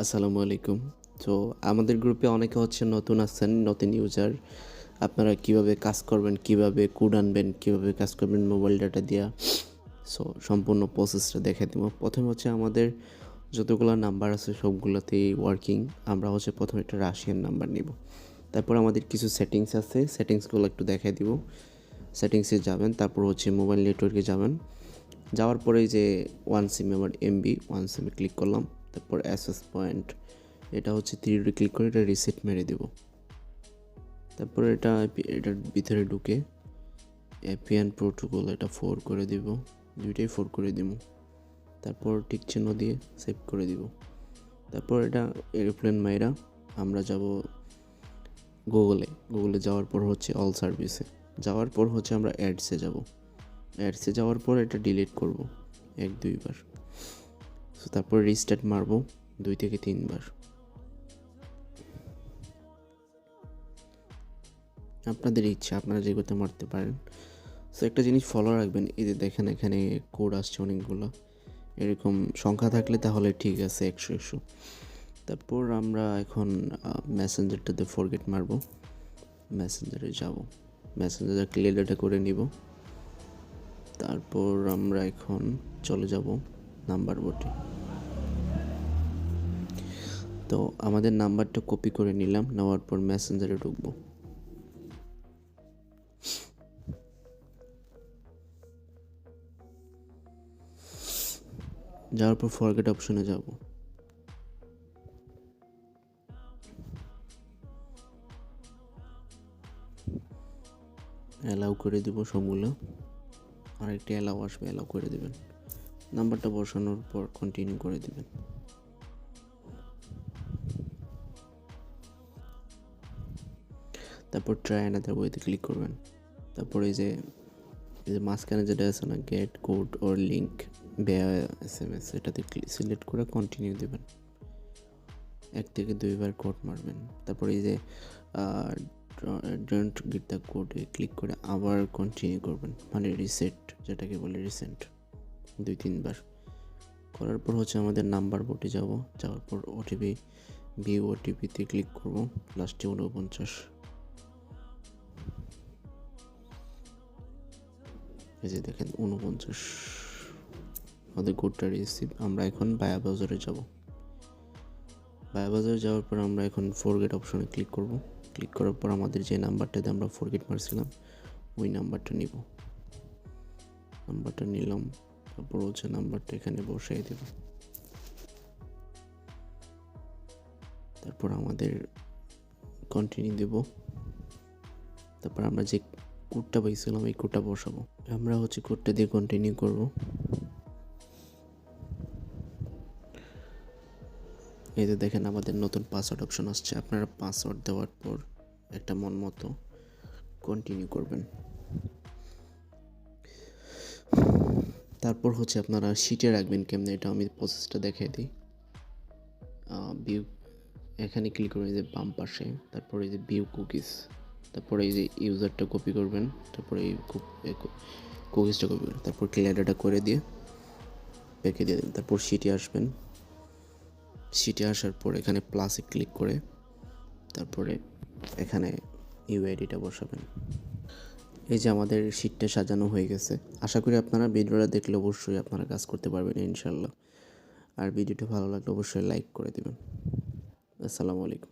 আসসালামু আলাইকুম। তো আমাদের গ্রুপে অনেকে হচ্ছে নতুন আছেন, নতুন ইউজার। আপনারা কিভাবে কাজ করবেন, কিভাবে কোড আনবেন, কিভাবে কাজ করবেন মোবাইল ডাটা দিয়া। সো সম্পূর্ণ প্রসেসটা দেখাই দিব। প্রথমে হচ্ছে আমাদের যতগুলো নাম্বার আছে সবগুলোতেই ওয়ার্কিং। আমরা হচ্ছে প্রথমে একটা রাশিয়ান নাম্বার নিব। তারপর আমাদের কিছু সেটিংস আছে, সেটিংসগুলো একটু দেখাই দিব। সেটিংসে যাবেন, তারপর হচ্ছে মোবাইল নেটওয়ার্কে যাবেন। যাওয়ার পরে যে ওয়ান সিম আমার এমবি ওয়ান সিমে ক্লিক করলাম। তারপর অ্যাসেস পয়েন্ট, এটা হচ্ছে থ্রিডি ক্লিক করে এটা রিসেট মেরে দেব। তারপর এটার ভিতরে ঢুকে এপিএন প্রোটোকল এটা 4 করে দিব, দুইটাই 4 করে দিব। তারপর টিক চিহ্ন দিয়ে সেভ করে দিব। তারপর এটা এরোপ্লেন মাইরা আমরা যাব গুগলে যাওয়ার পর হচ্ছে অল সার্ভিসে যাওয়ার পর হচ্ছে আমরা অ্যাডসে যাব। অ্যাডসে যাওয়ার পর এটা ডিলিট করব 1-2 বার। সো তারপর রিস্টার্ট মারবো 2 থেকে 3 বার। আপনাদের ইচ্ছা, আপনারা যে করতে মারতে পারেন। সো একটা জিনিস ফলো রাখবেন, এই যে দেখেন এখানে কোড আসছে অনেকগুলো, এরকম সংখ্যা থাকলে তাহলে ঠিক আছে 100। তারপর আমরা এখন মেসেঞ্জারটাতে ফরগেট মারবো, মেসেঞ্জারে যাব, মেসেঞ্জারে ক্লিয়ার ডাটা করে নিব। তারপর আমরা এখন চলে যাব নাম্বার বোর্ডে। তো আমাদের নাম্বারটা কপি করে নিলাম, নেওয়ার পর মেসেঞ্জারে ঢুকবো। যাওয়ার পর ফরগেট অপশনে যাব। অ্যালাউ করে দিব সবগুলো, আরেকটি অ্যালাউ আসবে, অ্যালাউ করে দেবেন। নাম্বারটা বসানোর পর কন্টিনিউ করে দেবেন। তারপর ট্রাই অ্যানাদার ওয়েতে ক্লিক করবেন। তারপর এই যে মাঝখানে যেটা আছে না, গেট কোড ওর লিঙ্ক বেয়া SMS, এটাতে সিলেক্ট করে কন্টিনিউ দেবেন। 1 থেকে 2 বার কোড মারবেন। তারপর এই যে ডোন্ট গেট দ্য কোডে ক্লিক করে আবার কন্টিনিউ করবেন, মানে রিসেট যেটাকে বলে রিসেন্ট 2-3 বার করার পর হচ্ছে আমাদের নাম্বার বোর্ডে যাব। যাওয়ার পর ওটিপি ভিউ ওটিপিতে ক্লিক করব, লাস্টে 49। এই যে দেখেন 49 আমাদের কোডটা রিসিভ। আমরা এখন বায়া ব্রাউজারে যাব। বায়া ব্রাউজারে যাওয়ার পর আমরা এখন ফরগেট অপশনে ক্লিক করব। ক্লিক করার পর আমাদের যে নাম্বারটাতে আমরা ফরগেট মারছিলাম ওই নাম্বারটা নিব। নাম্বারটা নিলাম, তারপর হচ্ছে নাম্বারটা এখানে বসাই দেব। তারপর আমাদের কন্টিনিউ দেব। তারপর আমরা যে কোডটা পাইছিলাম এই কোডটা বসাবো। আমরা হচ্ছে কোডটা দিয়ে কন্টিনিউ করব। এই যে দেখেন আমাদের নতুন পাসওয়ার্ড অপশন আসছে। আপনারা পাসওয়ার্ড দেওয়ার পর একটা মন মতো কন্টিনিউ করবেন। তারপর হচ্ছে আপনারা শিটে রাখবেন কেমনে, এটা আমি প্রসেসটা দেখিয়ে দিই। ভিউ এখানে ক্লিক করবেন, এই যে বাম পাশে, তারপর এই যে ভিউ কুকিজ, তারপরে এই যে ইউজারটা কপি করবেন, তারপরে এই কুকিজটা কপি করবেন, তারপর ক্লিয়ার ডাটা করে দিয়ে পেকে দিয়ে দেবেন। তারপর শিটে আসবেন। শিটে আসার পর এখানে প্লাসে ক্লিক করে তারপরে এখানে ইউআইডিটা বসাবেন। এই যে আমাদের শিটটা সাজানো হয়ে গেছে। আশা করি আপনারা ভিডিওটা দেখলে অবশ্যই আপনারা কাজ করতে পারবেন ইনশাল্লাহ। আর ভিডিওটা ভালো লাগলে অবশ্যই লাইক করে দেবেন। আসসালামু আলাইকুম।